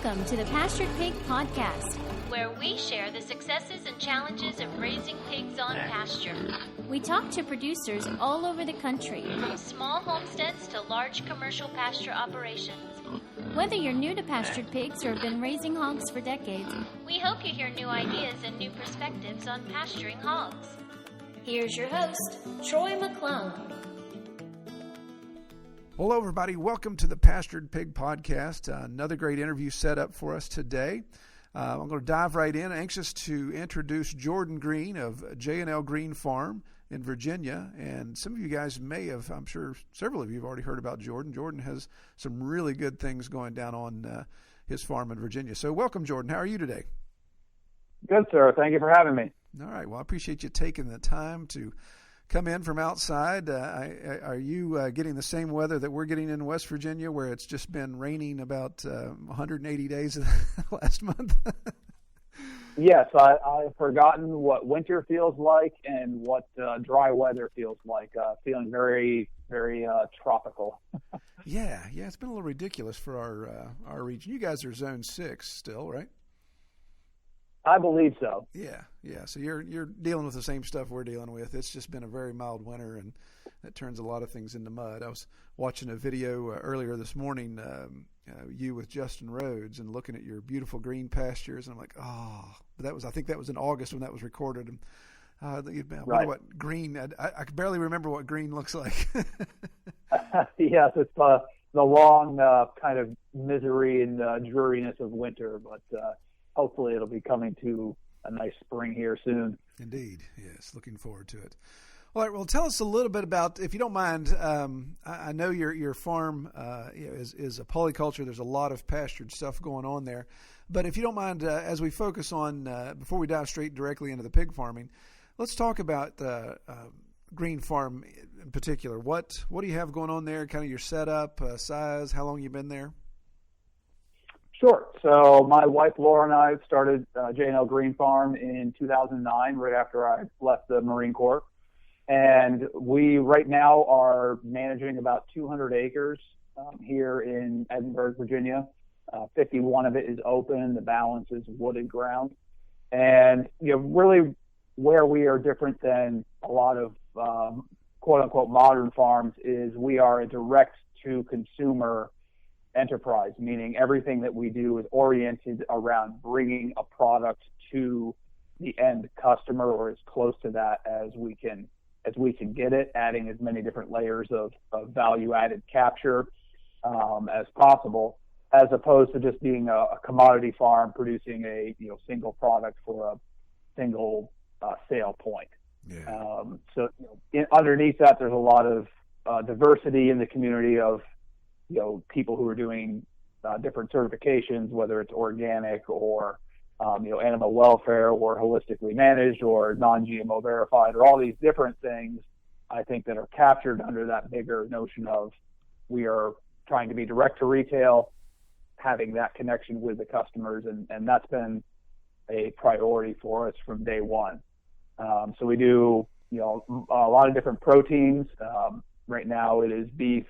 Welcome to the Pastured Pig Podcast, where we share the successes and challenges of raising pigs on pasture. We talk to producers all over the country, from small homesteads to large commercial pasture operations. Whether you're new to pastured pigs or have been raising hogs for decades, we hope you hear new ideas and new perspectives on pasturing hogs. Here's your host, Troy McClung. Hello, everybody. Welcome to the Pastured Pig Podcast. Another great interview set up for us today. I'm going to dive right in. Anxious to introduce Jordan Green of J&L Green Farm in Virginia. And some of you guys may have, I'm sure several of you have already heard about Jordan. Jordan has some really good things going down on his farm in Virginia. So welcome, Jordan. How are you today? Good, sir. Thank you for having me. All right. Well, I appreciate you taking the time to come in from outside. Are you getting the same weather that we're getting in West Virginia, where it's just been raining about 180 days last month? Yes, I've forgotten what winter feels like and what dry weather feels like. Feeling very, very tropical. Yeah, it's been a little ridiculous for our region. You guys are Zone 6 still, right? I believe so. Yeah. So you're dealing with the same stuff we're dealing with. It's just been a very mild winter, and that turns a lot of things into mud. I was watching a video earlier this morning, you with Justin Rhodes, and looking at your beautiful green pastures, and I'm like, but I think that was in August when that was recorded. And I wonder what green. I can barely remember what green looks like. Yes, it's the long kind of misery and dreariness of winter, but. Hopefully it'll be coming to a nice spring here soon. Indeed. Yes. Looking forward to it. All right. Well, tell us a little bit about, if you don't mind, I know your farm is a polyculture. There's a lot of pastured stuff going on there. But if you don't mind, as we focus on, before we dive straight directly into the pig farming, let's talk about Green Farm in particular. What do you have going on there? Kind of your setup, size, how long you've been there? Sure. So my wife Laura and I started J&L Green Farm in 2009, right after I left the Marine Corps. And we right now are managing about 200 acres here in Edinburgh, Virginia. 51 of it is open. The balance is wooded ground. And really where we are different than a lot of quote unquote modern farms is we are a direct to consumer enterprise, meaning everything that we do is oriented around bringing a product to the end customer, or as close to that as we can get it, adding as many different layers of value added capture as possible, as opposed to just being a commodity farm producing a single product for a single sale point. Yeah. Underneath that, there's a lot of diversity in the community of people who are doing different certifications, whether it's organic or, animal welfare or holistically managed or non-GMO verified, or all these different things, I think, that are captured under that bigger notion of we are trying to be direct to retail, having that connection with the customers. And that's been a priority for us from day one. So we do, a lot of different proteins. Right now it is beef,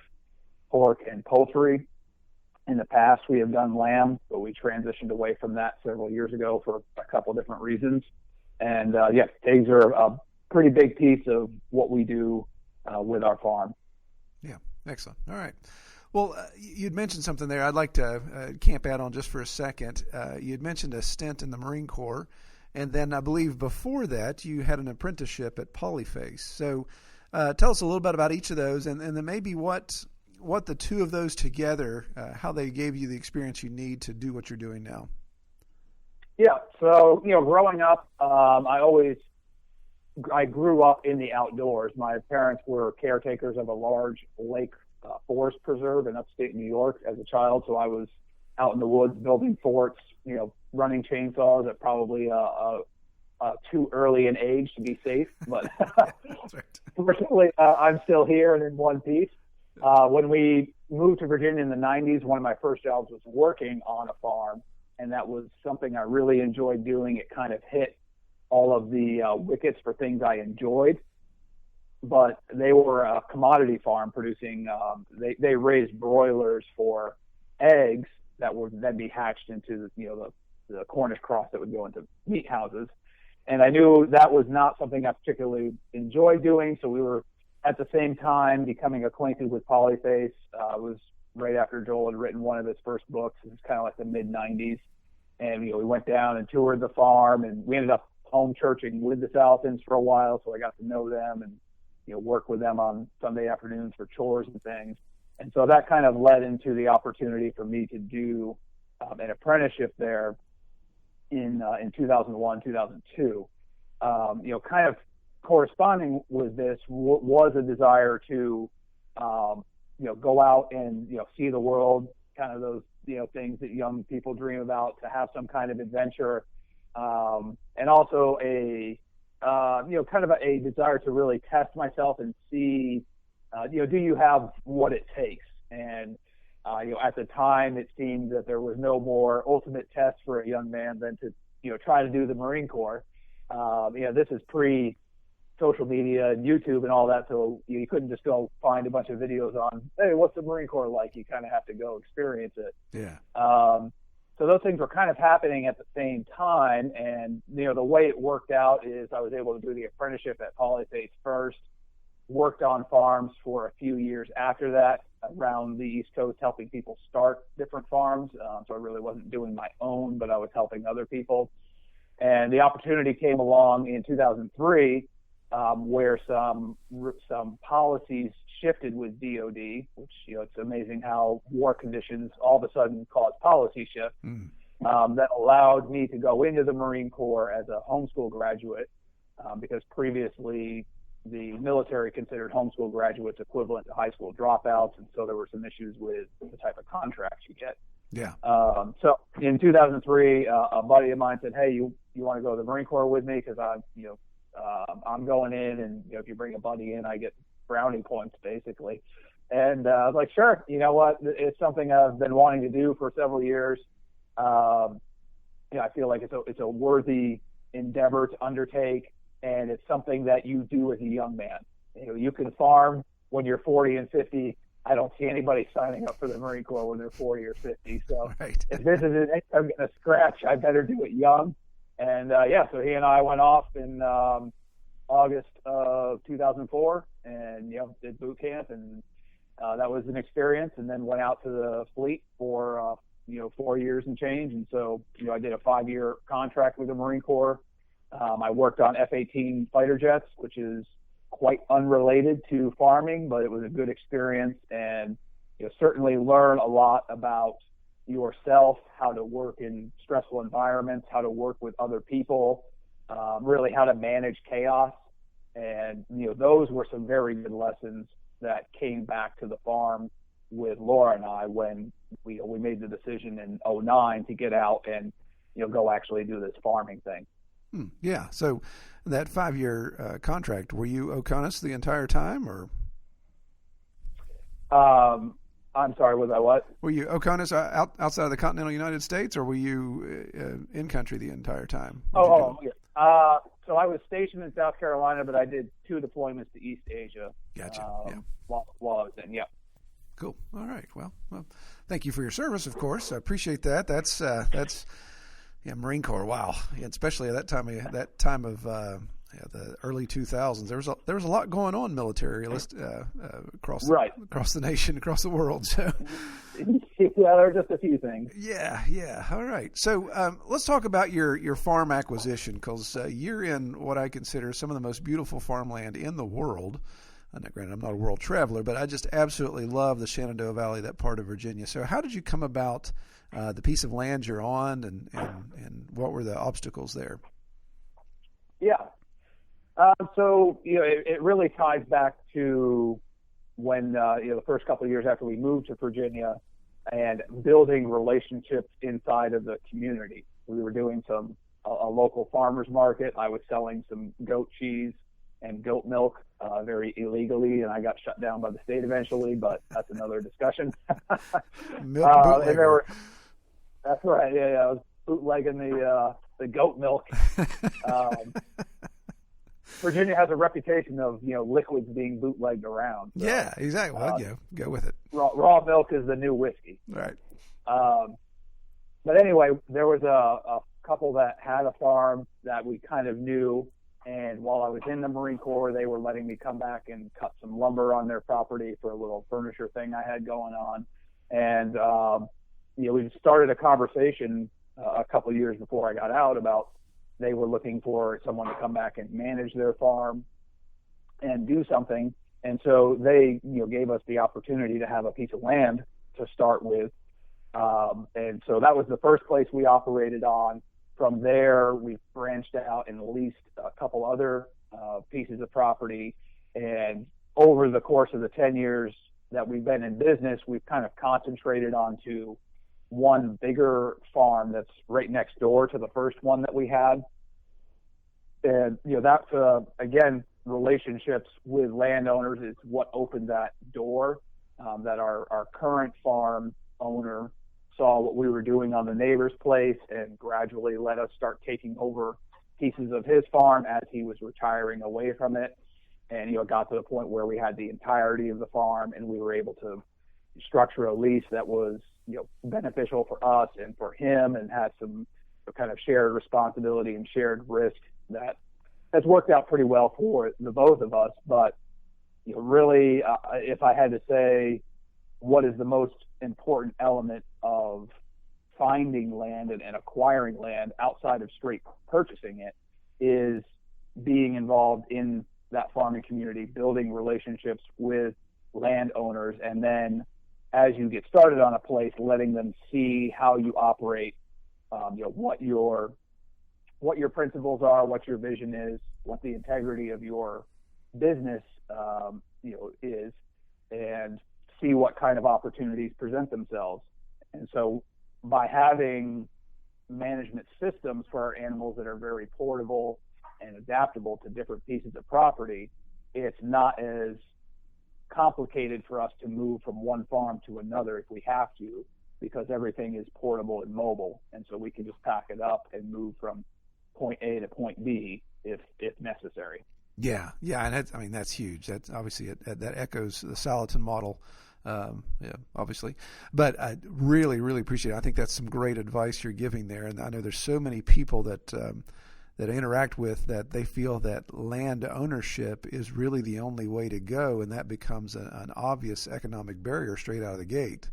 pork, and poultry. In the past, we have done lamb, but we transitioned away from that several years ago for a couple of different reasons. And pigs are a pretty big piece of what we do with our farm. Yeah, excellent. All right. Well, you'd mentioned something there I'd like to camp out on just for a second. You'd mentioned a stint in the Marine Corps, and then I believe before that you had an apprenticeship at Polyface. So tell us a little bit about each of those, and then maybe what the two of those together, how they gave you the experience you need to do what you're doing now. Yeah. So, growing up, I grew up in the outdoors. My parents were caretakers of a large lake forest preserve in upstate New York as a child. So I was out in the woods building forts, running chainsaws at probably too early an age to be safe. But fortunately, I'm still here and in one piece. When we moved to Virginia in the 90s, one of my first jobs was working on a farm, and that was something I really enjoyed doing. It kind of hit all of the wickets for things I enjoyed. but they were a commodity farm producing, they raised broilers for eggs that would then be hatched into the Cornish cross that would go into meat houses. And I knew that was not something I particularly enjoyed doing, so we were at the same time becoming acquainted with Polyface. It was right after Joel had written one of his first books. It was kind of like the mid-'90s. And, we went down and toured the farm, and we ended up home churching with the Saltons for a while, so I got to know them and, work with them on Sunday afternoons for chores and things. And so that kind of led into the opportunity for me to do an apprenticeship there in 2001, 2002. Kind of corresponding with this was a desire to, go out and, see the world, kind of those, things that young people dream about, to have some kind of adventure, and also kind of a desire to really test myself and see, do you have what it takes? And, at the time, it seemed that there was no more ultimate test for a young man than to, try to do the Marine Corps. This is pre-social media and YouTube and all that, so you couldn't just go find a bunch of videos on, hey, what's the Marine Corps like? You kind of have to go experience it. Yeah. So those things were kind of happening at the same time, and, the way it worked out is I was able to do the apprenticeship at Polyface first, worked on farms for a few years after that around the East Coast, helping people start different farms. So I really wasn't doing my own, but I was helping other people. And the opportunity came along in 2003, where some policies shifted with DOD, which, it's amazing how war conditions all of a sudden cause policy shifts, that allowed me to go into the Marine Corps as a homeschool graduate, because previously the military considered homeschool graduates equivalent to high school dropouts, and so there were some issues with the type of contracts you get. Yeah. So in 2003, a buddy of mine said, "Hey, you want to go to the Marine Corps with me? Because I'm going in, and if you bring a buddy in, I get brownie points, basically." And I was like, "Sure. You know what? It's something I've been wanting to do for several years. I feel like it's a worthy endeavor to undertake, and it's something that you do as a young man. You can farm when you're 40 and 50. I don't see anybody signing up for the Marine Corps when they're 40 or 50. So right. If this is an I'm going to scratch, I better do it young." And so he and I went off in August of 2004 and did boot camp, and that was an experience. And then went out to the fleet for 4 years and change. And so I did a 5-year contract with the Marine Corps. I worked on F-18 fighter jets, which is quite unrelated to farming, but it was a good experience, and certainly learn a lot about yourself, how to work in stressful environments, how to work with other people, really how to manage chaos. And those were some very good lessons that came back to the farm with Laura and I when we made the decision in 2009 to get out and go actually do this farming thing. Yeah. So that 5-year contract, were you Oconus the entire time, or? I'm sorry, was I what? Were you Oconus outside of the continental United States, or were you in country the entire time? Yeah. So I was stationed in South Carolina, but I did 2 deployments to East Asia. Gotcha. While I was in, yeah. Cool. All right. Well, thank you for your service, of course. I appreciate that. That's Marine Corps. Wow. Yeah, especially at that time of the early 2000s. There was a lot going on military across the nation, across the world. So yeah, there are just a few things. Yeah. All right. So let's talk about your farm acquisition, because you're in what I consider some of the most beautiful farmland in the world. Granted, I'm not a world traveler, but I just absolutely love the Shenandoah Valley, that part of Virginia. So how did you come about the piece of land you're on, and what were the obstacles there? Yeah. So it really ties back to when the first couple of years after we moved to Virginia and building relationships inside of the community. We were doing a local farmers market. I was selling some goat cheese and goat milk very illegally, and I got shut down by the state eventually, but that's another discussion. That's right. Yeah, I was bootlegging the goat milk. Virginia has a reputation of liquids being bootlegged around. So, yeah, exactly. Well, go with it. Raw milk is the new whiskey. Right. But anyway, there was a couple that had a farm that we kind of knew. And while I was in the Marine Corps, they were letting me come back and cut some lumber on their property for a little furniture thing I had going on. And, we started a conversation a couple of years before I got out about they were looking for someone to come back and manage their farm and do something. And so they, gave us the opportunity to have a piece of land to start with. And so that was the first place we operated on. From there, we branched out and leased a couple other pieces of property. And over the course of the 10 years that we've been in business, we've kind of concentrated onto one bigger farm that's right next door to the first one that we had. And, that's, again, relationships with landowners is what opened that door, that our current farm owner saw what we were doing on the neighbor's place and gradually let us start taking over pieces of his farm as he was retiring away from it. And, it got to the point where we had the entirety of the farm and we were able to structure a lease that was, beneficial for us and for him and had some kind of shared responsibility and shared risk that has worked out pretty well for the both of us. But, really, if I had to say what is the most important element of finding land and acquiring land outside of straight purchasing it is being involved in that farming community, building relationships with landowners, and then as you get started on a place, letting them see how you operate, what your principles are, what your vision is, what the integrity of your business, is, and see what kind of opportunities present themselves. And so by having management systems for our animals that are very portable and adaptable to different pieces of property, it's not as complicated for us to move from one farm to another if we have to, because everything is portable and mobile. And so we can just pack it up and move from point A to point B if necessary. Yeah. And that's huge. That's obviously that echoes the Salatin model. Obviously, but I really, really appreciate it. I think that's some great advice you're giving there. And I know there's so many people that I interact with that they feel that land ownership is really the only way to go. And that becomes an obvious economic barrier straight out of the gate.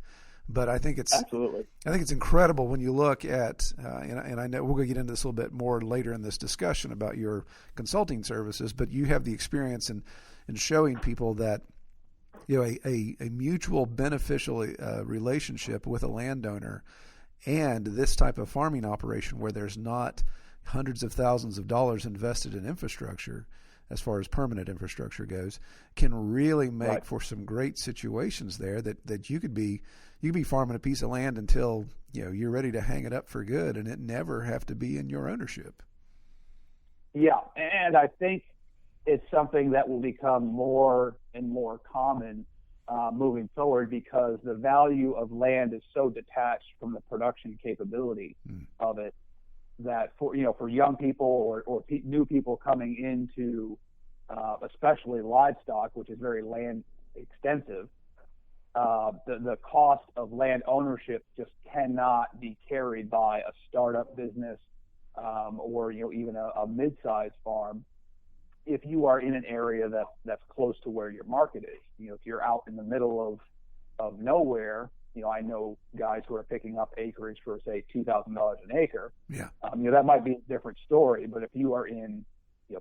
But I think it's absolutely. I think it's incredible when you look at, and I know we're going to get into this a little bit more later in this discussion about your consulting services, but you have the experience in showing people that, a mutual beneficial relationship with a landowner and this type of farming operation where there's not hundreds of thousands of dollars invested in infrastructure, as far as permanent infrastructure goes, can really make right. for some great situations there that you could be farming a piece of land until you're ready to hang it up for good and it never have to be in your ownership. Yeah, and I think it's something that will become more and more common moving forward because the value of land is so detached from the production capability of it that for young people or new people coming into especially livestock, which is very land extensive, the cost of land ownership just cannot be carried by a startup business or even a mid-sized farm. If you are in an area that's close to where your market is, if you're out in the middle of nowhere, I know guys who are picking up acreage for say $2,000 an acre. Yeah. That might be a different story, but if you are in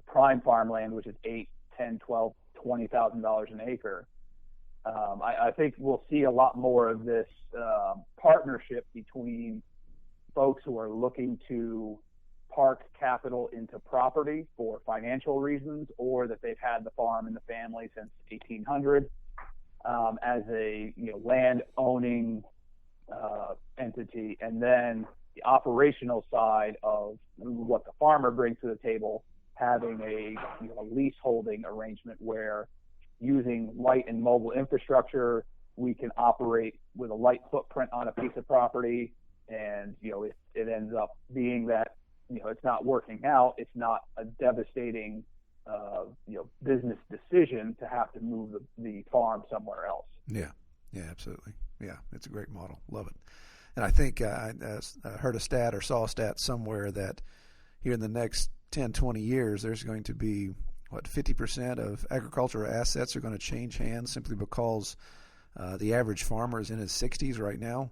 prime farmland, which is $8,000, $10,000, $12,000, $20,000 an acre, I think we'll see a lot more of this partnership between folks who are looking to park capital into property for financial reasons, or that they've had the farm in the family since 1800 as a land owning entity, and then the operational side of what the farmer brings to the table, having a lease holding arrangement where using light and mobile infrastructure, we can operate with a light footprint on a piece of property, and if it ends up being that it's not working out, it's not a devastating, business decision to have to move the farm somewhere else. Yeah, absolutely. Yeah, it's a great model. Love it. And I think I heard a stat or saw a stat somewhere that here in the next 10, 20 years, there's going to be, 50% of agricultural assets are going to change hands simply because the average farmer is in his 60s right now.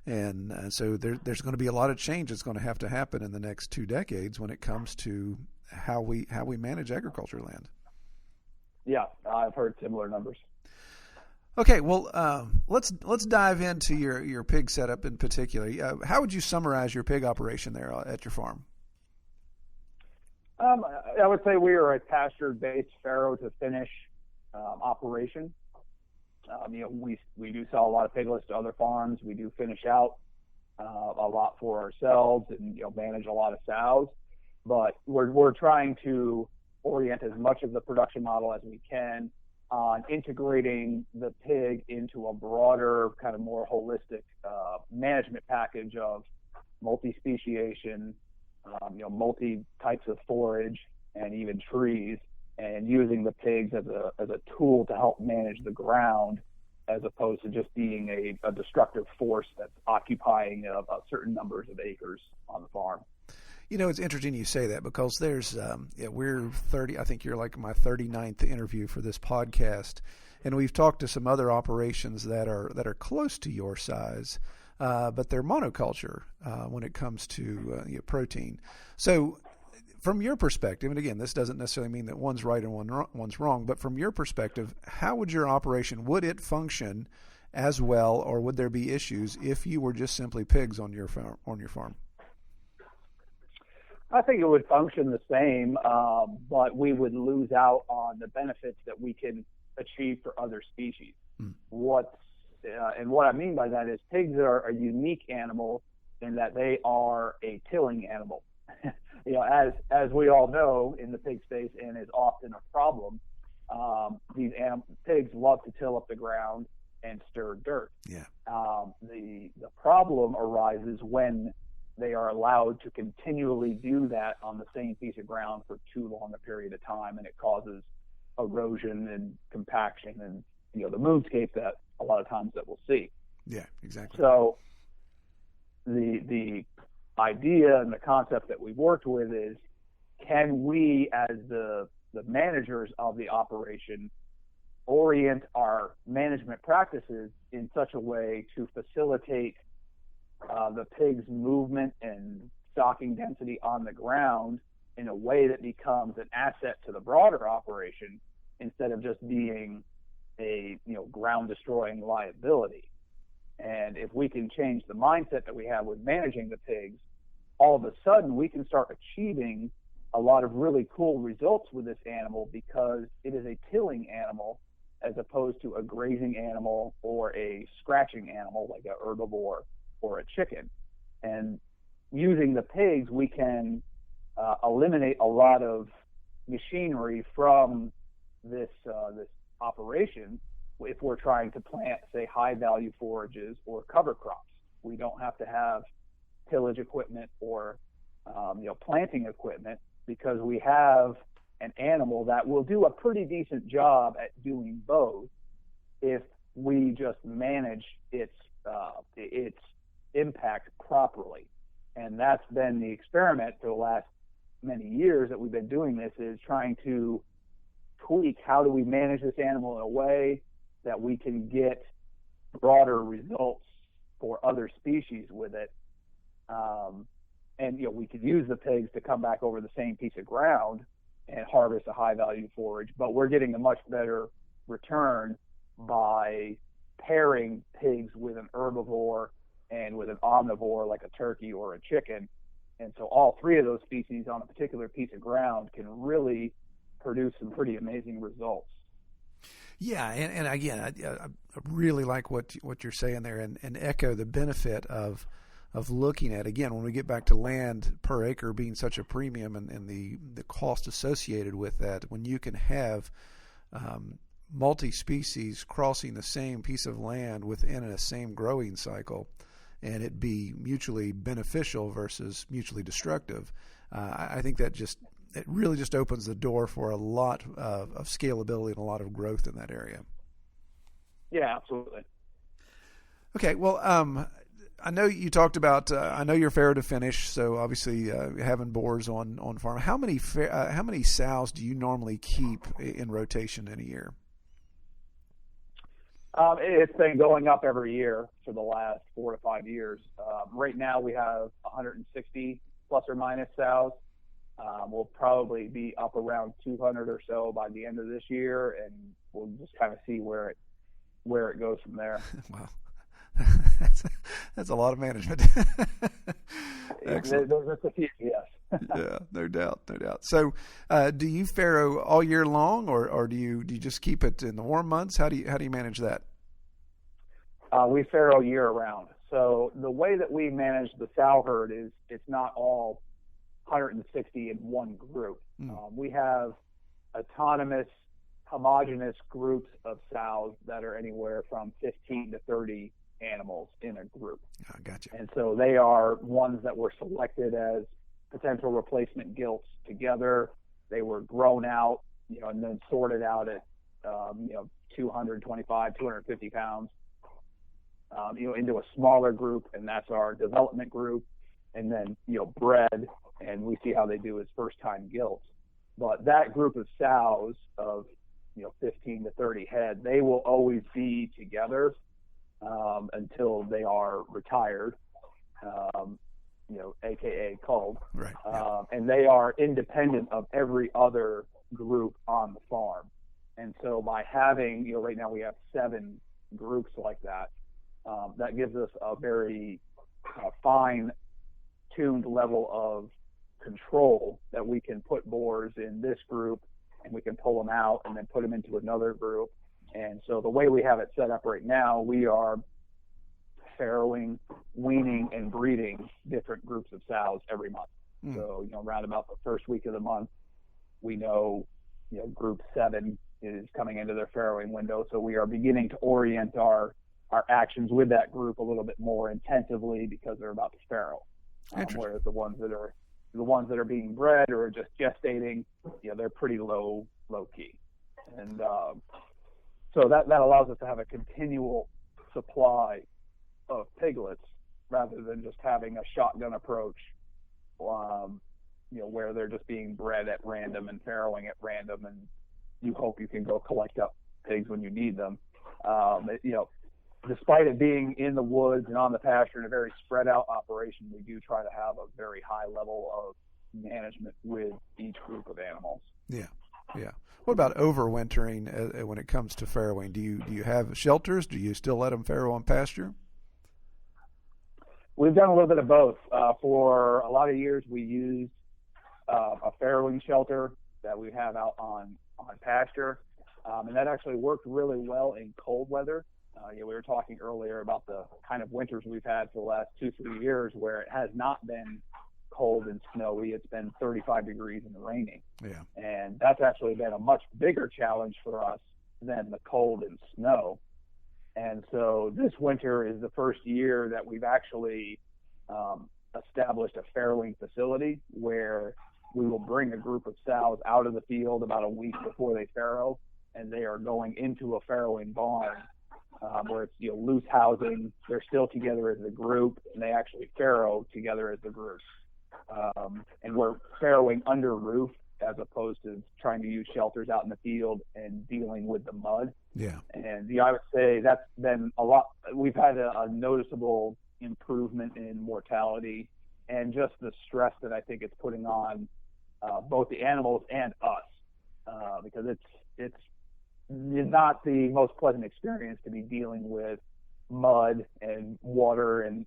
And so there's going to be a lot of change that's going to have to happen in the next 2 decades when it comes to how we manage agriculture land. Yeah, I've heard similar numbers. Okay, well, let's dive into your pig setup in particular. How would you summarize your pig operation there at your farm? I would say we are a pastured-based farrow to finish operation. We do sell a lot of piglets to other farms. We do finish out a lot for ourselves and manage a lot of sows. But we're trying to orient as much of the production model as we can on integrating the pig into a broader, kind of more holistic management package of multi-speciation, multi types of forage, and even trees, and using the pigs as a tool to help manage the ground, as opposed to just being a destructive force that's occupying certain numbers of acres on the farm. It's interesting you say that, because there's we're 30. I think you're like my 39th interview for this podcast, and we've talked to some other operations that are close to your size, but they're monoculture when it comes to protein. So, from your perspective, and again, this doesn't necessarily mean that one's right and one's wrong, but from your perspective, how would your operation, would it function as well, or would there be issues if you were just simply pigs on your farm? I think it would function the same, but we would lose out on the benefits that we can achieve for other species. What I mean by that is pigs are a unique animal in that they are a tilling animal. As we all know in the pig space, and is often a problem, these pigs love to till up the ground and stir dirt. Yeah. The problem arises when they are allowed to continually do that on the same piece of ground for too long a period of time, and it causes erosion and compaction and the moonscape that a lot of times that we'll see. Yeah, exactly. So the idea and the concept that we've worked with is, can we, as the managers of the operation, orient our management practices in such a way to facilitate the pig's movement and stocking density on the ground in a way that becomes an asset to the broader operation, instead of just being a ground destroying liability. And if we can change the mindset that we have with managing the pigs, all of a sudden we can start achieving a lot of really cool results with this animal, because it is a tilling animal as opposed to a grazing animal or a scratching animal like an herbivore or a chicken. And using the pigs, we can eliminate a lot of machinery from this operation if we're trying to plant, say, high-value forages or cover crops. We don't have to have tillage equipment or planting equipment, because we have an animal that will do a pretty decent job at doing both if we just manage its impact properly. And that's been the experiment for the last many years that we've been doing this, is trying to tweak how do we manage this animal in a way that we can get broader results for other species with it. And we could use the pigs to come back over the same piece of ground and harvest a high value forage, but we're getting a much better return by pairing pigs with an herbivore and with an omnivore like a turkey or a chicken. And so all three of those species on a particular piece of ground can really produce some pretty amazing results. Yeah, and again, I really like what you're saying there, and echo the benefit of looking at, again, when we get back to land per acre being such a premium, and the cost associated with that, when you can have multi-species crossing the same piece of land within a same growing cycle, and it be mutually beneficial versus mutually destructive, I think that it really just opens the door for a lot of scalability and a lot of growth in that area. Yeah, absolutely. Okay, well, I know you talked about. I know you're farrow to finish, so obviously having boars on farm. How many sows do you normally keep in rotation in a year? It's been going up every year for the last 4 to 5 years. Right now we have 160 plus or minus sows. We'll probably be up around 200 or so by the end of this year, and we'll just kind of see where it goes from there. Wow. That's a lot of management. Excellent. There's a few, yes. Yeah, no doubt. So, do you farrow all year long, or do you just keep it in the warm months? How do you manage that? We farrow year round. So the way that we manage the sow herd is it's not all 160 in one group. We have autonomous, homogeneous groups of sows that are anywhere from 15 to 30 animals in a group. Oh, gotcha. And so they are ones that were selected as potential replacement gilts together. They were grown out, and then sorted out at, 225, 250 pounds, into a smaller group, and that's our development group. And then, bred, and we see how they do as first-time gilts. But that group of sows of, 15 to 30 head, they will always be together until they are retired, AKA culled. Right. And they are independent of every other group on the farm. And so by having, right now we have 7 groups like that, that gives us a very fine-tuned level of control that we can put boars in this group, and we can pull them out and then put them into another group. And so the way we have it set up right now, we are farrowing, weaning, and breeding different groups of sows every month. So, around about the first week of the month, we know, group 7 is coming into their farrowing window. So we are beginning to orient our actions with that group a little bit more intensively because they're about to farrow. Whereas the ones that are being bred or just gestating, they're pretty low key. And so that allows us to have a continual supply of piglets rather than just having a shotgun approach, where they're just being bred at random and farrowing at random, and you hope you can go collect up pigs when you need them. Despite it being in the woods and on the pasture in a very spread out operation, we do try to have a very high level of management with each group of animals. Yeah. What about overwintering when it comes to farrowing? Do you have shelters? Do you still let them farrow on pasture? We've done a little bit of both. For a lot of years, we used a farrowing shelter that we have out on pasture, and that actually worked really well in cold weather. We were talking earlier about the kind of winters we've had for the last 2-3 years where it has not been cold and snowy. It's been 35 degrees and raining. Yeah. And that's actually been a much bigger challenge for us than the cold and snow. And so this winter is the first year that we've actually established a farrowing facility where we will bring a group of sows out of the field about a week before they farrow, and they are going into a farrowing barn where it's loose housing. They're still together as a group, and they actually farrow together as a group. And we're farrowing under roof as opposed to trying to use shelters out in the field and dealing with the mud. Yeah. And I would say that's been a lot. We've had a noticeable improvement in mortality and just the stress that I think it's putting on both the animals and us, because it's not the most pleasant experience to be dealing with mud and water and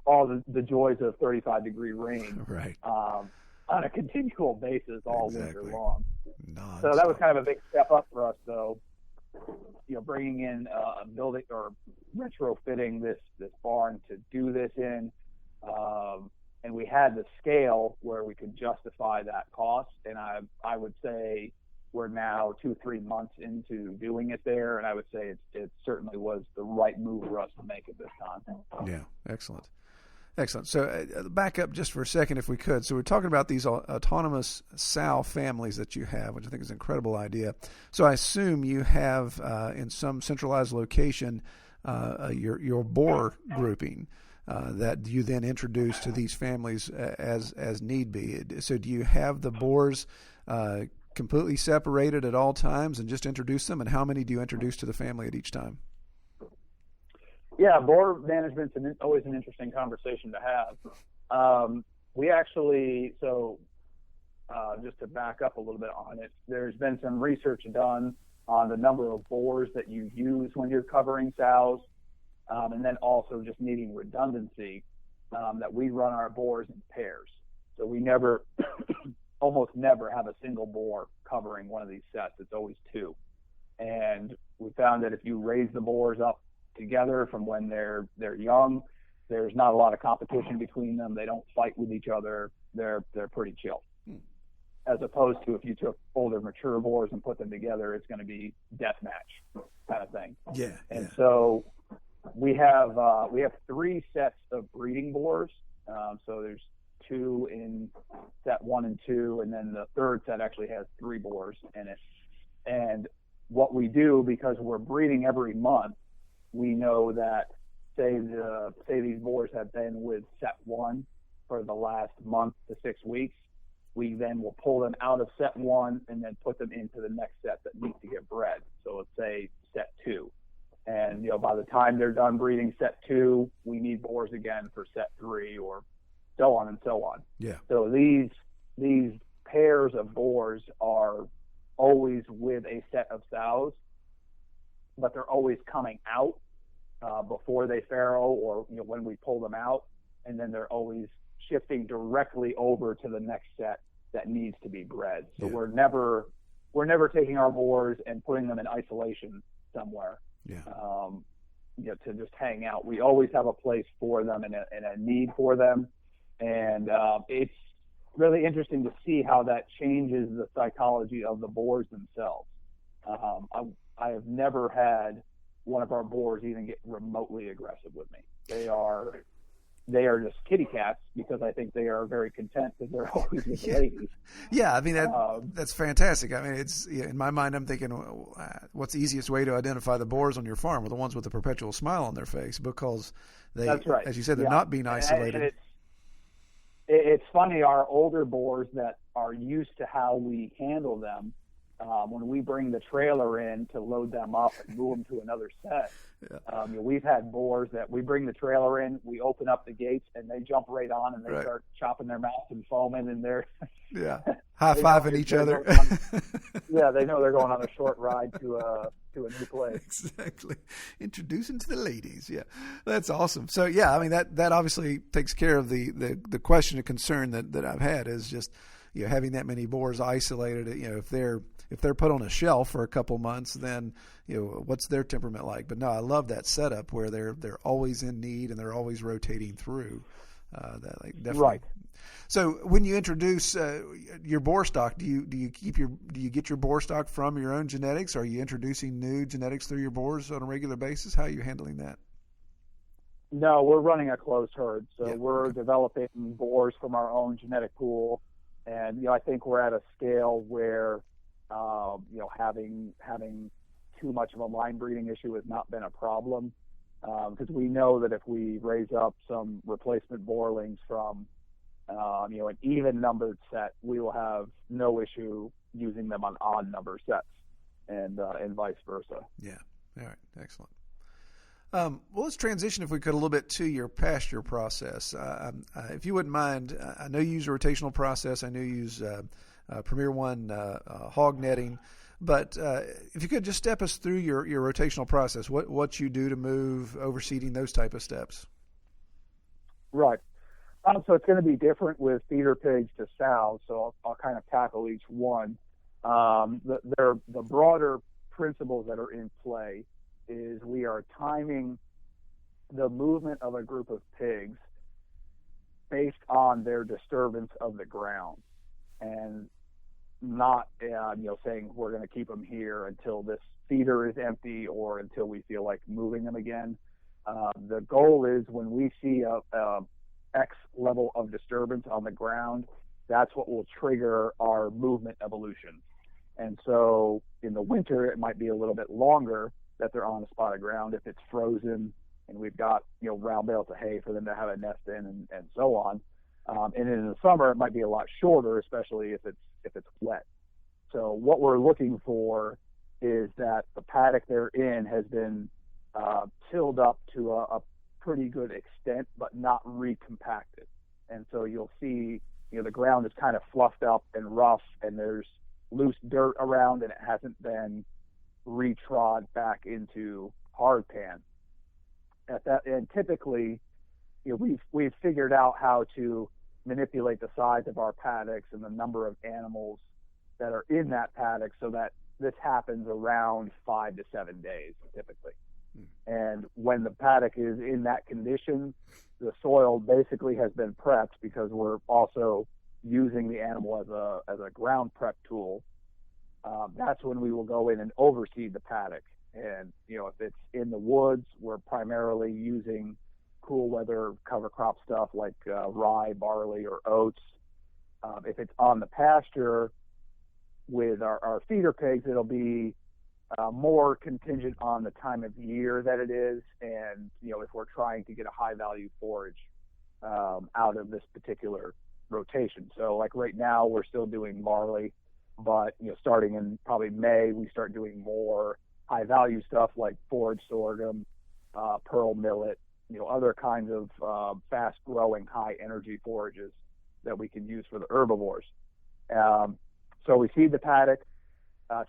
all the joys of 35-degree rain. Right. On a continual basis all winter long. So that was kind of a big step up for us, though. Bringing in a building or retrofitting this barn to do this in, and we had the scale where we could justify that cost. And I would say we're now 2-3 months into doing it there, and I would say it certainly was the right move for us to make at this time. Yeah, excellent. So back up just for a second, if we could. So we're talking about these autonomous sow families that you have, which I think is an incredible idea. So I assume you have in some centralized location your boar grouping. that you then introduce to these families as need be. So do you have the boars completely separated at all times and just introduce them? And how many do you introduce to the family at each time? Yeah, boar management's always an interesting conversation to have. We actually, just to back up a little bit on it, there's been some research done on the number of boars that you use when you're covering sows, and then also just needing redundancy, that we run our boars in pairs. So we never, almost never have a single boar covering one of these sets. It's always two. And we found that if you raise the boars up together from when they're young, there's not a lot of competition between them. They don't fight with each other. They're pretty chill. As opposed to if you took older mature boars and put them together, it's going to be death match kind of thing. Yeah. And so we have 3 sets of breeding boars. So there's 2 in set 1 and 2, and then the third set actually has 3 boars in it. And what we do, because we're breeding every month, we know that say these boars have been with set 1 for the last month to 6 weeks, we then will pull them out of set 1 and then put them into the next set that needs to get bred. So let's say set 2. And, by the time they're done breeding set 2, we need boars again for set 3, or so on and so on. Yeah. So these pairs of boars are always with a set of sows, but they're always coming out before they farrow, or when we pull them out, and then they're always shifting directly over to the next set that needs to be bred. So we're never taking our boars and putting them in isolation somewhere. Yeah. To just hang out. We always have a place for them and a need for them, and it's really interesting to see how that changes the psychology of the boars themselves. I have never had one of our boars even get remotely aggressive with me. They are just kitty cats, because I think they are very content because they're always with the ladies. Yeah, I mean, that's fantastic. I mean, it's in my mind, I'm thinking, what's the easiest way to identify the boars on your farm? Well, the ones with a perpetual smile on their face, because they, that's right. As you said, they're not being isolated. And it's funny, our older boars that are used to how we handle them, when we bring the trailer in to load them up and move them to another set, we've had boars that we bring the trailer in, we open up the gates, and they jump right on, and they start chopping their mouth and foaming, and they're high-fiving each other. They know they're going on a short ride to a new place. Exactly. Introducing to the ladies. Yeah, that's awesome. So I mean that obviously takes care of the question and concern that I've had, is just having that many boars isolated. If they're put on a shelf for a couple months, then what's their temperament like? But no, I love that setup where they're always in need and they're always rotating through. Definitely. Right. So when you introduce your boar stock, do you get your boar stock from your own genetics? Are you introducing new genetics through your boars on a regular basis? How are you handling that? No, we're running a closed herd, so we're developing boars from our own genetic pool, and I think we're at a scale where having too much of a line breeding issue has not been a problem, because we know that if we raise up some replacement boarlings from an even numbered set, we will have no issue using them on odd number sets, and vice versa. Yeah. All right. Excellent. Well, let's transition, if we could, a little bit to your pasture process. If you wouldn't mind, I know you use a rotational process. I know you use Premier One hog netting. But if you could just step us through your rotational process, what you do to move, overseeding, those type of steps. Right. So it's going to be different with feeder pigs to sows, so I'll kind of tackle each one. The broader principles that are in play is we are timing the movement of a group of pigs based on their disturbance of the ground, and not saying we're going to keep them here until this feeder is empty or until we feel like moving them again. The goal is when we see a X level of disturbance on the ground, that's what will trigger our movement evolution. And so in the winter, it might be a little bit longer that they're on a spot of ground if it's frozen and we've got, round bales of hay for them to have a nest in and so on. And in the summer, it might be a lot shorter, especially if it's wet. So what we're looking for is that the paddock they're in has been tilled up to a pretty good extent, but not recompacted. And so you'll see, the ground is kind of fluffed up and rough, and there's loose dirt around, and it hasn't been retrod back into hard pan. And typically, we've figured out how to manipulate the size of our paddocks and the number of animals that are in that paddock so that this happens around 5 to 7 days typically. And when the paddock is in that condition, the soil basically has been prepped, because we're also using the animal as a ground prep tool. That's when we will go in and overseed the paddock. And, if it's in the woods, we're primarily using cool weather cover crop stuff like rye, barley, or oats. If it's on the pasture with our feeder pigs, it'll be more contingent on the time of year that it is, and if we're trying to get a high value forage out of this particular rotation. So like right now we're still doing barley, but starting in probably May we start doing more high value stuff like forage sorghum, pearl millet, other kinds of fast growing high energy forages that we can use for the herbivores. So we seed the paddock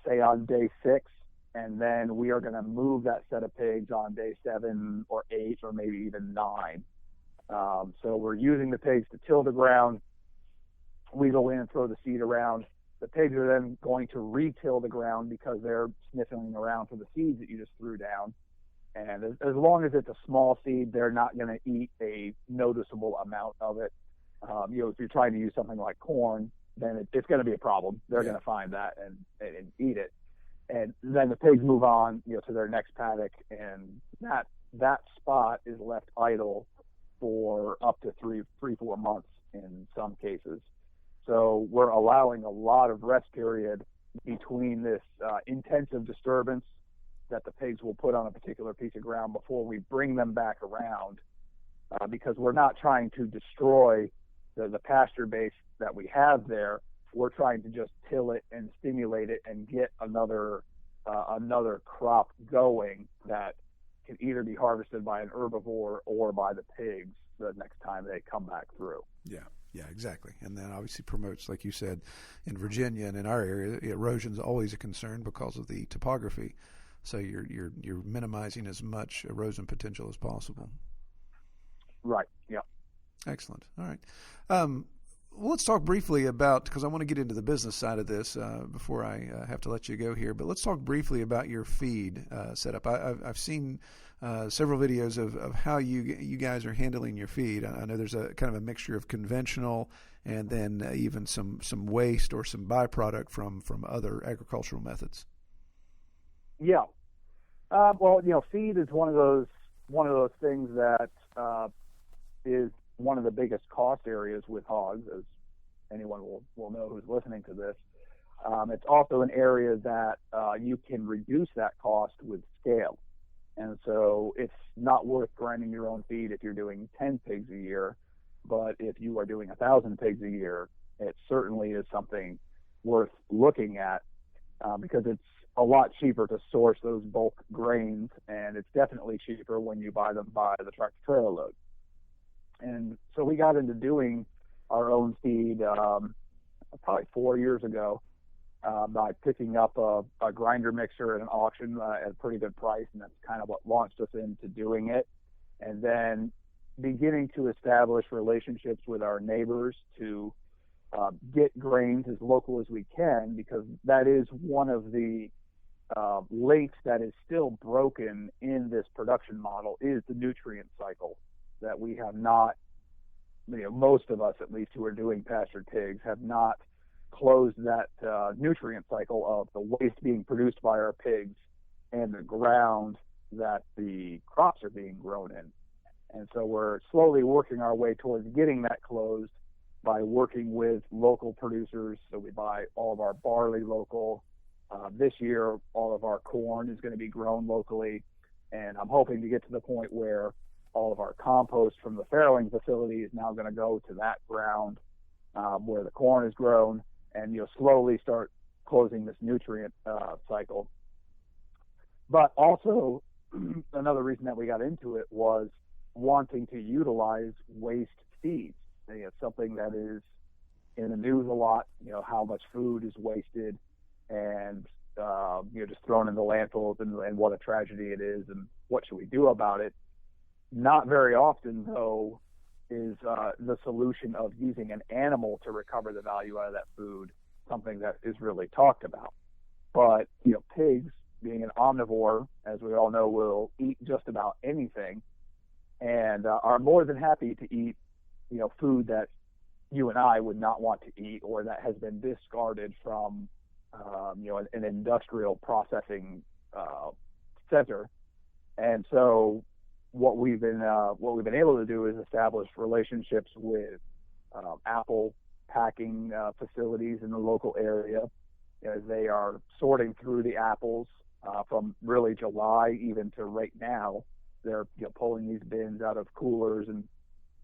say on day 6, and then we are going to move that set of pigs on day 7 or 8 or maybe even 9. So we're using the pigs to till the ground. We go in and throw the seed around. The pigs are then going to re-till the ground because they're sniffing around for the seeds that you just threw down. And as long as it's a small seed, they're not going to eat a noticeable amount of it. If you're trying to use something like corn, then it's going to be a problem. They're going to find that and eat it. And then the pigs move on, to their next paddock, and that spot is left idle for up to 3-4 months in some cases. So we're allowing a lot of rest period between this intensive disturbance that the pigs will put on a particular piece of ground before we bring them back around, because we're not trying to destroy the pasture base that we have there. We're trying to just till it and stimulate it and get another crop going that can either be harvested by an herbivore or by the pigs the next time they come back through. Yeah, exactly. And then obviously promotes, like you said, in Virginia and in our area, erosion is always a concern because of the topography. So you're minimizing as much erosion potential as possible. Right. Yeah. Excellent. All right. Well, let's talk briefly about, because I want to get into the business side of this before I have to let you go here, but let's talk briefly about your feed setup. I've seen several videos of how you guys are handling your feed. I know there's a kind of a mixture of conventional and then even some waste or some byproduct from other agricultural methods. Yeah. Well, feed is one of those things that is one of the biggest cost areas with hogs, as anyone will know who's listening to this. It's also an area that you can reduce that cost with scale. And so it's not worth grinding your own feed if you're doing 10 pigs a year, but if you are doing 1,000 pigs a year, it certainly is something worth looking at, because it's a lot cheaper to source those bulk grains, and it's definitely cheaper when you buy them by the tractor trailer load. And so we got into doing our own feed probably 4 years ago by picking up a grinder mixer at an auction at a pretty good price, and that's kind of what launched us into doing it. And then beginning to establish relationships with our neighbors to get grains as local as we can, because that is one of the links that is still broken in this production model, is the nutrient cycle. That we have not, most of us at least who are doing pastured pigs have not closed that nutrient cycle of the waste being produced by our pigs and the ground that the crops are being grown in. And so we're slowly working our way towards getting that closed by working with local producers. So we buy all of our barley local. This year, all of our corn is going to be grown locally. And I'm hoping to get to the point where all of our compost from the farrowing facility is now going to go to that ground where the corn is grown, and slowly start closing this nutrient cycle. But also, another reason that we got into it was wanting to utilize waste feeds. It's something that is in the news a lot, how much food is wasted and just thrown in the landfills, and what a tragedy it is, and what should we do about it. Not very often, though, is the solution of using an animal to recover the value out of that food something that is really talked about. But pigs, being an omnivore, as we all know, will eat just about anything, and are more than happy to eat food that you and I would not want to eat, or that has been discarded from an industrial processing center. And so what we've been able to do is establish relationships with apple packing facilities in the local area, as they are sorting through the apples from really July even to right now. They're pulling these bins out of coolers and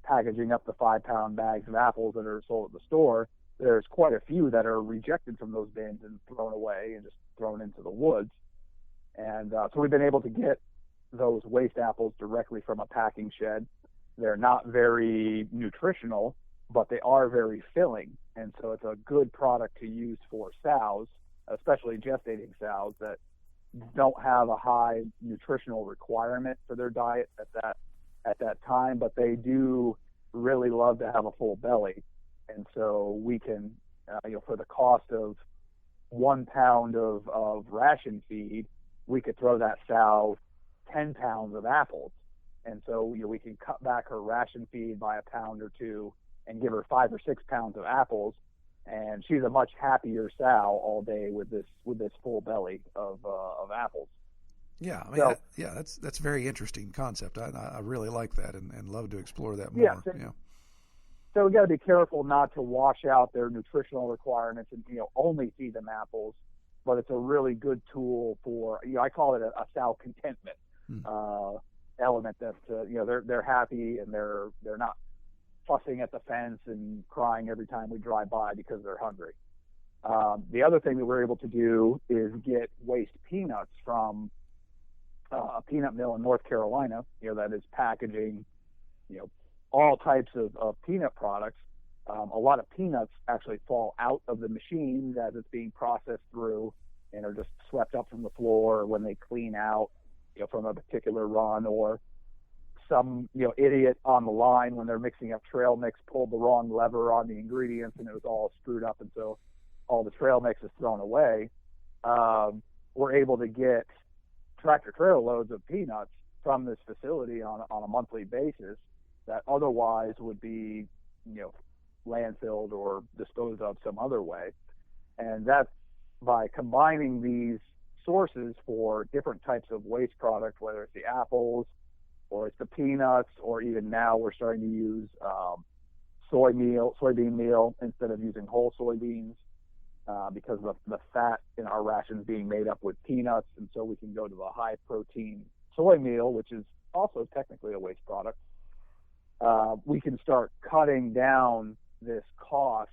packaging up the 5-pound bags of apples that are sold at the store. There's quite a few that are rejected from those bins and thrown away and just thrown into the woods. And so we've been able to get those waste apples directly from a packing shed. They're not very nutritional, but they are very filling. And so it's a good product to use for sows, especially gestating sows that don't have a high nutritional requirement for their diet at that time, but they do really love to have a full belly. And so we can, for the cost of 1 pound of ration feed, we could throw that sow 10 pounds of apples. And so we can cut back her ration feed by a pound or two and give her 5 or 6 pounds of apples, and she's a much happier sow all day with this full belly of apples. Yeah, I mean, that's a very interesting concept. I really like that and love to explore that more. So we got to be careful not to wash out their nutritional requirements and only feed them apples. But it's a really good tool for I call it a sow contentment element. That they're happy and they're not fussing at the fence and crying every time we drive by because they're hungry. The other thing that we're able to do is get waste peanuts from a peanut mill in North Carolina, that is packaging, all types of peanut products. A lot of peanuts actually fall out of the machine as it's being processed through and are just swept up from the floor when they clean out, from a particular run, or some, idiot on the line when they're mixing up trail mix pulled the wrong lever on the ingredients and it was all screwed up, and so all the trail mix is thrown away. We're able to get tractor trailer loads of peanuts from this facility on a monthly basis that otherwise would be, landfilled or disposed of some other way. And that's by combining these sources for different types of waste product, whether it's the apples or it's the peanuts, or even now we're starting to use soybean meal instead of using whole soybeans because of the fat in our rations being made up with peanuts. And so we can go to a high protein soy meal, which is also technically a waste product. We can start cutting down this cost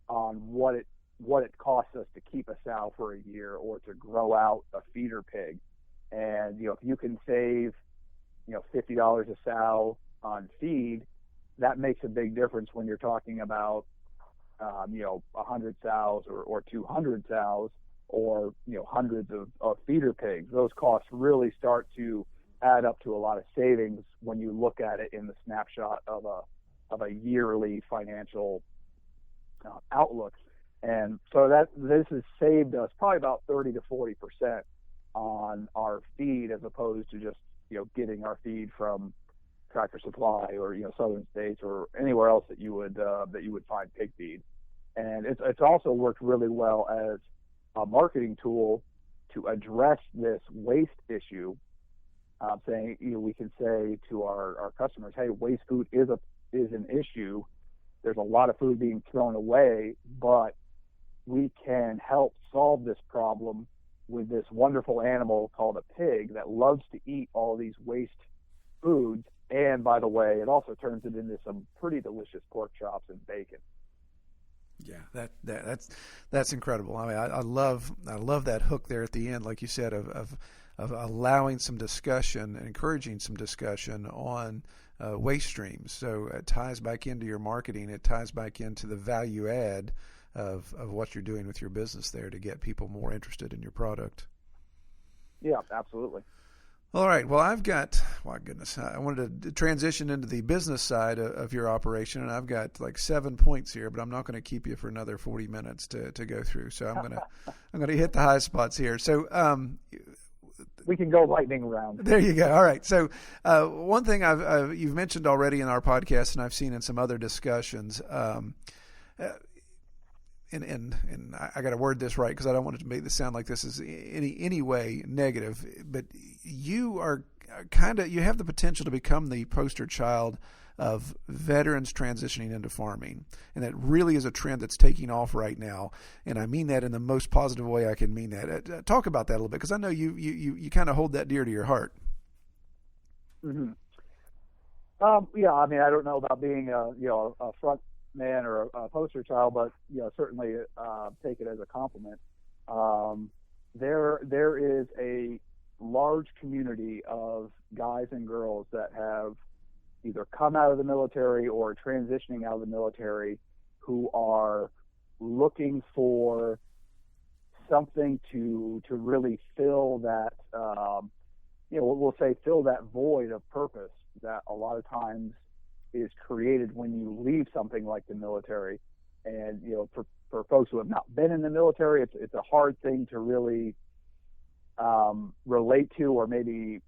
on what it costs us to keep a sow for a year or to grow out a feeder pig. And if you can save $50 a sow on feed, that makes a big difference when you're talking about 100 sows or 200 sows or hundreds of feeder pigs. Those costs really start to add up to a lot of savings when you look at it in the snapshot of a yearly financial outlook. And so this has saved us probably about 30 to 40% on our feed, as opposed to just getting our feed from Tractor Supply or Southern States or anywhere else that you would find pig feed. And it's also worked really well as a marketing tool to address this waste issue. Saying we can say to our customers, hey, waste food is an issue. There's a lot of food being thrown away, but we can help solve this problem with this wonderful animal called a pig that loves to eat all these waste foods. And by the way, it also turns it into some pretty delicious pork chops and bacon. Yeah, that's incredible. I mean, I love that hook there at the end, like you said, of allowing some discussion and encouraging some discussion on waste streams. So it ties back into your marketing. It ties back into the value add of what you're doing with your business there to get people more interested in your product. Yeah, absolutely. All right. Well, I've got, my goodness, I wanted to transition into the business side of your operation, and I've got like 7 points here, but I'm not going to keep you for another 40 minutes to go through. So I'm gonna hit the high spots here. So we can go lightning round. There you go. All right. So one thing you've mentioned already in our podcast, and I've seen in some other discussions. And I got to word this right because I don't want it to make this sound like this is any way negative. But you are you have the potential to become the poster child of veterans transitioning into farming, and that really is a trend that's taking off right now. And I mean that in the most positive way I can mean that. Talk about that a little bit because I know you kind of hold that dear to your heart. Mm-hmm. Yeah, I mean, I don't know about being a front man or a poster child, but certainly take it as a compliment. There is a large community of guys and girls that have either come out of the military or transitioning out of the military who are looking for something to really fill that we'll say fill that void of purpose that a lot of times is created when you leave something like the military. And for folks who have not been in the military, it's a hard thing to really relate to or maybe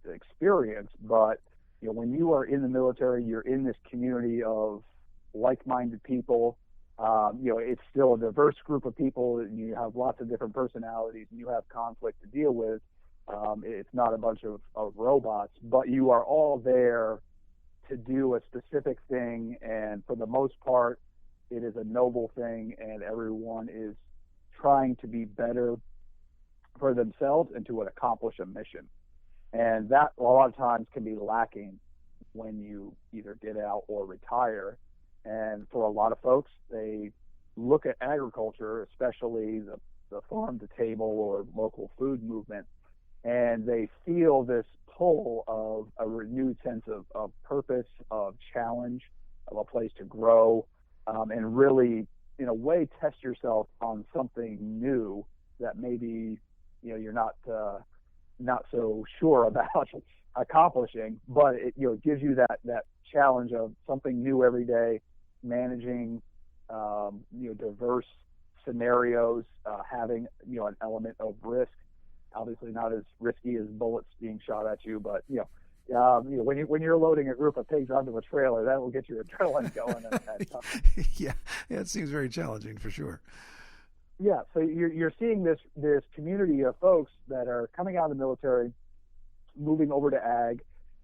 experience. But when you are in the military, you're in this community of like-minded people. It's still a diverse group of people, and you have lots of different personalities, and you have conflict to deal with. It's not a bunch of robots, but you are all there to do a specific thing, and for the most part, it is a noble thing, and everyone is trying to be better for themselves and to accomplish a mission. And that a lot of times can be lacking when you either get out or retire. And for a lot of folks, they look at agriculture, especially the farm to table or local food movement, and they feel this pull of a renewed sense of purpose, of challenge, of a place to grow, and really, in a way, test yourself on something new that maybe you're not so sure about accomplishing, but it gives you that challenge of something new every day, managing diverse scenarios, having an element of risk. Obviously not as risky as bullets being shot at you, but when you're loading a group of pigs onto a trailer, that will get your adrenaline going. Yeah, it seems very challenging for sure. Yeah, so you're seeing this community of folks that are coming out of the military, moving over to ag,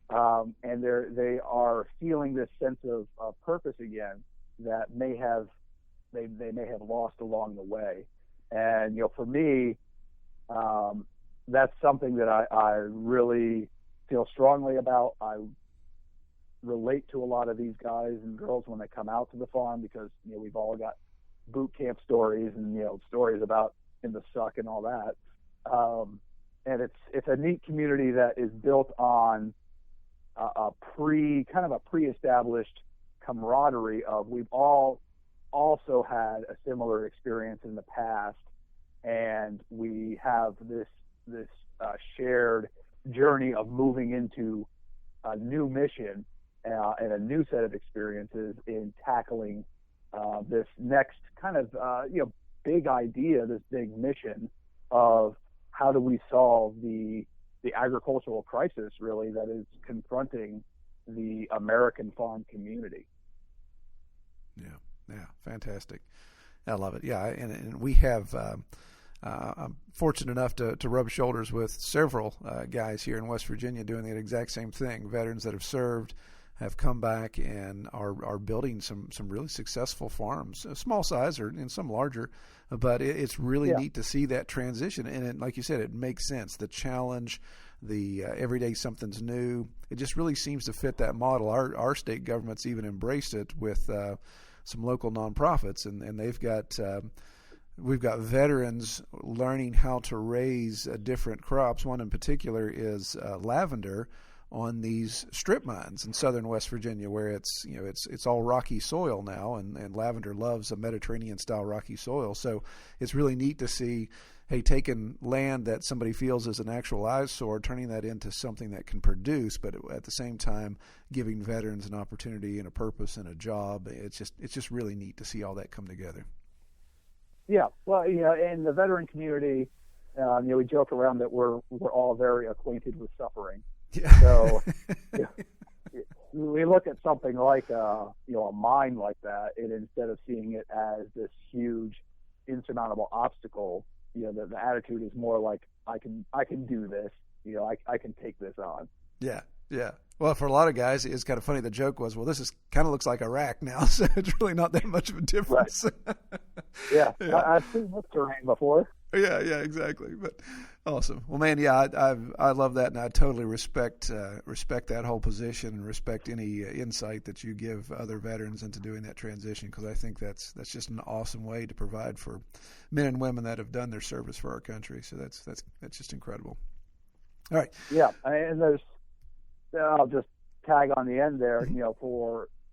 and they are feeling this sense of purpose again that they may have lost along the way. And for me, that's something that I really feel strongly about. I relate to a lot of these guys and girls when they come out to the farm because we've all got boot camp stories and stories about in the suck and all that. And it's a neat community that is built on a pre-established camaraderie of we've all also had a similar experience in the past, and we have this shared journey of moving into a new mission and a new set of experiences in tackling this next kind of big idea, this big mission of how do we solve the agricultural crisis really that is confronting the American farm community. Yeah, fantastic. I love it. Yeah, and we have. I'm fortunate enough to rub shoulders with several guys here in West Virginia doing the exact same thing. Veterans that have served, have come back and are building some really successful farms, small size or in some larger, but it's really neat to see that transition. And it, like you said, it makes sense. The challenge, the every day something's new, it just really seems to fit that model. Our state government's even embraced it with some local nonprofits, and they've got we've got veterans learning how to raise different crops. One in particular is lavender on these strip mines in southern West Virginia, where it's all rocky soil now, and lavender loves a Mediterranean style rocky soil. So it's really neat to see, hey, taking land that somebody feels is an actual eyesore, turning that into something that can produce, but at the same time giving veterans an opportunity and a purpose and a job. It's just really neat to see all that come together. Yeah, well, in the veteran community, we joke around that we're all very acquainted with suffering. Yeah. So we look at something like a mine like that, and instead of seeing it as this huge, insurmountable obstacle, the attitude is more like I can do this. I can take this on. Yeah. Yeah. Well, for a lot of guys, it's kind of funny. The joke was, well, this is kind of looks like Iraq now, so it's really not that much of a difference. Right. Yeah. I've seen this terrain before. Yeah, exactly. But awesome. Well, man, yeah, I love that, and I totally respect that whole position and respect any insight that you give other veterans into doing that transition, because I think that's just an awesome way to provide for men and women that have done their service for our country. So that's just incredible. All right. Yeah, and I'll just tag on the end there.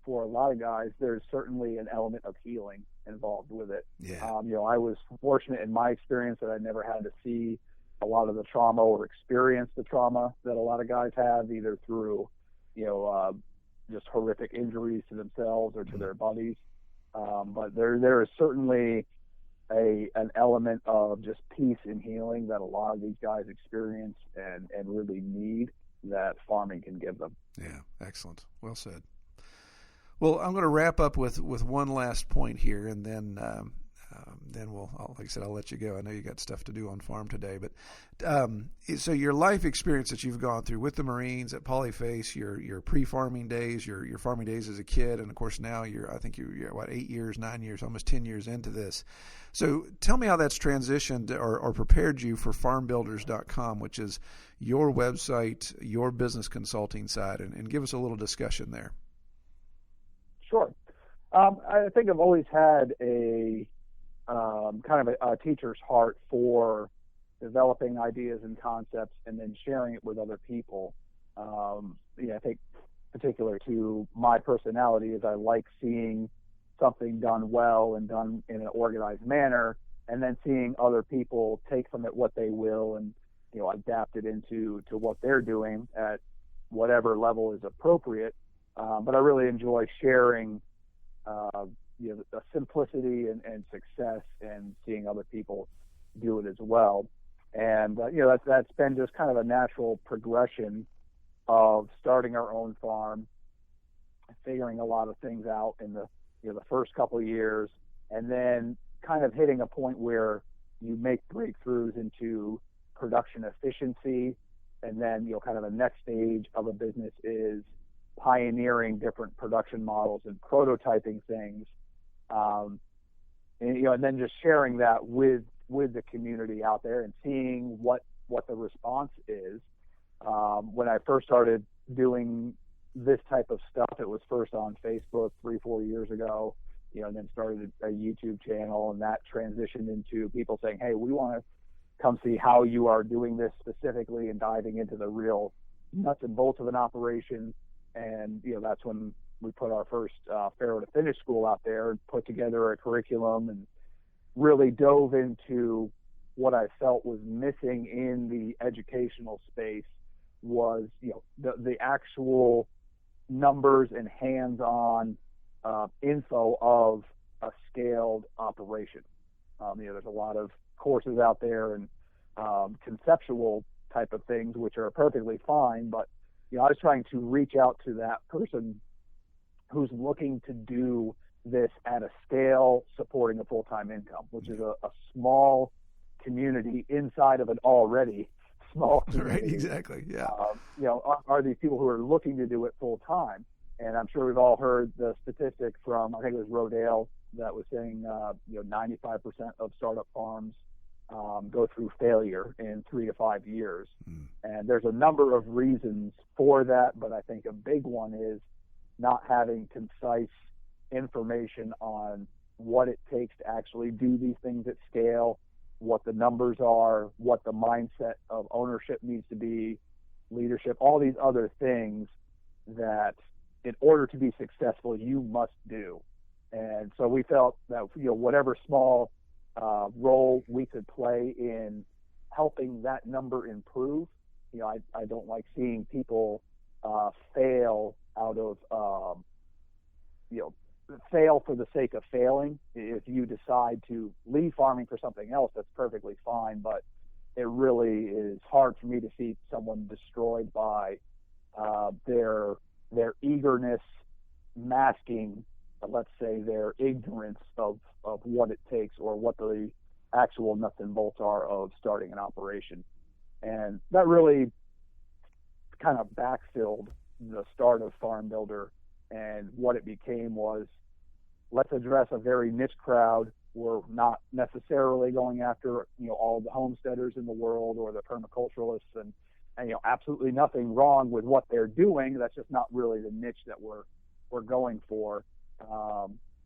For a lot of guys, there's certainly an element of healing involved with it. Yeah. I was fortunate in my experience that I never had to see a lot of the trauma or experience the trauma that a lot of guys have, either through, just horrific injuries to themselves or to their buddies. But there is certainly an element of just peace and healing that a lot of these guys experience and really need, that farming can give them. Yeah, excellent. Well said. Well, I'm going to wrap up with one last point here, and then like I said, I'll let you go. I know you got stuff to do on farm today, but so your life experience that you've gone through with the Marines at Polyface, your pre-farming days, your farming days as a kid, and of course now you're 8 years, 9 years, almost 10 years into this. So tell me how that's transitioned or prepared you for farmbuilders.com, which is your website, your business consulting side, and give us a little discussion there. Sure. I think I've always had a kind of a teacher's heart for developing ideas and concepts and then sharing it with other people. I think particular to my personality is I like seeing something done well and done in an organized manner, and then seeing other people take from it what they will and adapt it into what they're doing at whatever level is appropriate. But I really enjoy sharing, the simplicity and success, and seeing other people do it as well. And that's been just kind of a natural progression of starting our own farm, figuring a lot of things out in the first couple of years, and then kind of hitting a point where you make breakthroughs into production efficiency, and then kind of the next stage of a business is pioneering different production models and prototyping things, and then just sharing that with the community out there and seeing what the response is. When I first started doing this type of stuff, it was first on Facebook 3-4 years ago, and then started a YouTube channel, and that transitioned into people saying, hey, we want to come see how you are doing this specifically, and diving into the real nuts and bolts of an operation. And that's when we put our first Farrow to Finish school out there and put together a curriculum, and really dove into what I felt was missing in the educational space was the actual numbers and hands-on info of a scaled operation. There's a lot of courses out there and conceptual type of things, which are perfectly fine, but I was trying to reach out to that person who's looking to do this at a scale supporting a full-time income, which is a small community inside of an already small community. Right, exactly, yeah. Are these people who are looking to do it full-time. And I'm sure we've all heard the statistic from, I think it was Rodale, that was saying, 95% of startup farms go through failure in 3 to 5 years. And there's a number of reasons for that, but I think a big one is not having concise information on what it takes to actually do these things at scale, what the numbers are, what the mindset of ownership needs to be, leadership, all these other things that in order to be successful, you must do. And so we felt that, whatever small role we could play in helping that number improve. I don't like seeing people fail out of, fail for the sake of failing. If you decide to leave farming for something else, that's perfectly fine. But it really is hard for me to see someone destroyed by their eagerness masking, let's say, their ignorance of what it takes or what the actual nuts and bolts are of starting an operation. And that really kind of backfilled the start of Farm Builder, and what it became was, let's address a very niche crowd. We're not necessarily going after, all the homesteaders in the world or the permaculturalists, and absolutely nothing wrong with what they're doing. That's just not really the niche that we're going for.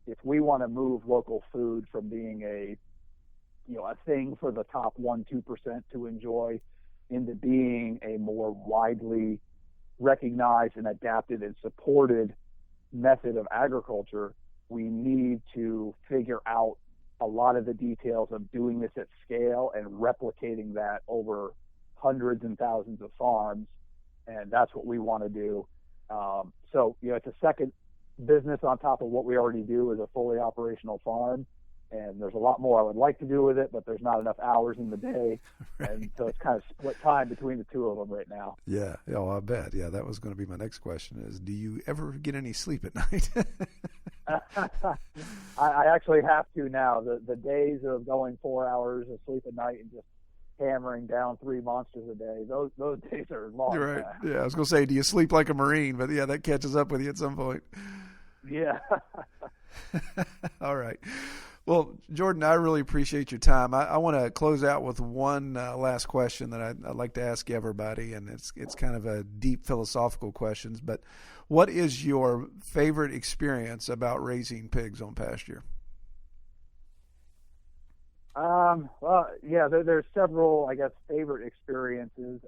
If we want to move local food from being a thing for the top 1-2% to enjoy into being a more widely recognized and adapted and supported method of agriculture, we need to figure out a lot of the details of doing this at scale and replicating that over hundreds and thousands of farms. And that's what we want to do. So, it's a second business on top of what we already do as a fully operational farm. And there's a lot more I would like to do with it, but there's not enough hours in the day. Right. And so it's kind of split time between the two of them right now. Yeah. Oh, I bet. Yeah, that was going to be my next question is, do you ever get any sleep at night? I actually have to now. The days of going 4 hours of sleep at night and just hammering down 3 monsters a day, those days are long. You're right. Yeah, I was going to say, do you sleep like a Marine? But yeah, that catches up with you at some point. Yeah. All right. Well, Jordan, I really appreciate your time. I want to close out with one last question that I'd like to ask everybody, and it's kind of a deep philosophical question. But what is your favorite experience about raising pigs on pasture? Well, yeah, there's several, I guess, favorite experiences.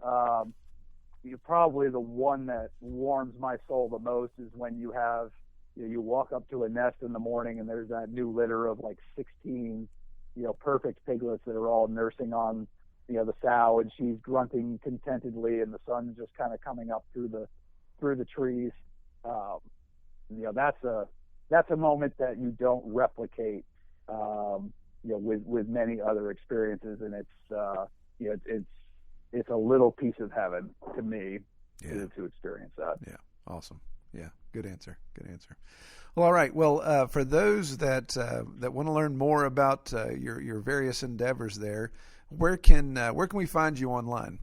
Probably the one that warms my soul the most is when you have, you walk up to a nest in the morning and there's that new litter of like 16, perfect piglets that are all nursing on, the sow, and she's grunting contentedly and the sun's just kind of coming up through the trees. That's a moment that you don't replicate, with many other experiences, and it's a little piece of heaven to me to experience that. Yeah. Awesome. Yeah, good answer. Well, all right. Well, for those that want to learn more about your various endeavors there, where can we find you online?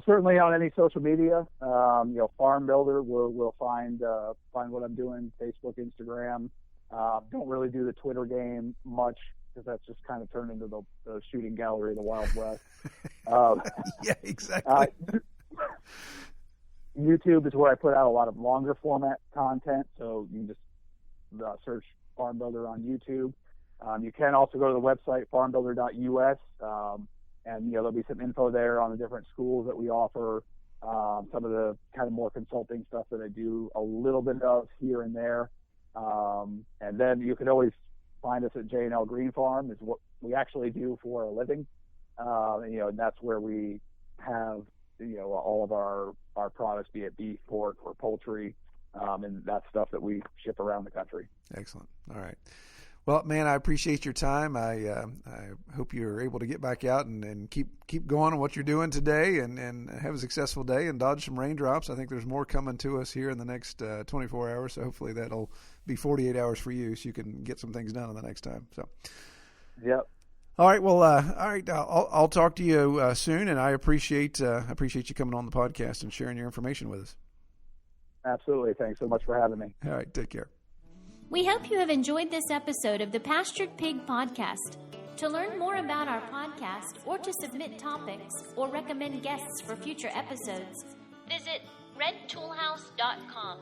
Certainly on any social media. Farm Builder will find what I'm doing. Facebook, Instagram. Don't really do the Twitter game much because that's just kind of turned into the shooting gallery of the Wild West. Yeah, exactly. YouTube is where I put out a lot of longer format content, so you can just search Farm Builder on YouTube. You can also go to the website farmbuilder.us, and there'll be some info there on the different schools that we offer, some of the kind of more consulting stuff that I do a little bit of here and there, and then you can always find us at J&L Green Farm is what we actually do for a living, and that's where we have all of our products, be it beef, pork, or poultry, and that stuff that we ship around the country. Excellent. All right. Well, man, I appreciate your time. I hope you're able to get back out and keep going on what you're doing today and have a successful day and dodge some raindrops. I think there's more coming to us here in the next 24 hours, so hopefully that'll be 48 hours for you so you can get some things done on the next time. So, yep. All right. Well, all right. I'll talk to you soon, and I appreciate you coming on the podcast and sharing your information with us. Absolutely. Thanks so much for having me. All right. Take care. We hope you have enjoyed this episode of the Pastured Pig Podcast. To learn more about our podcast or to submit topics or recommend guests for future episodes, visit redtoolhouse.com.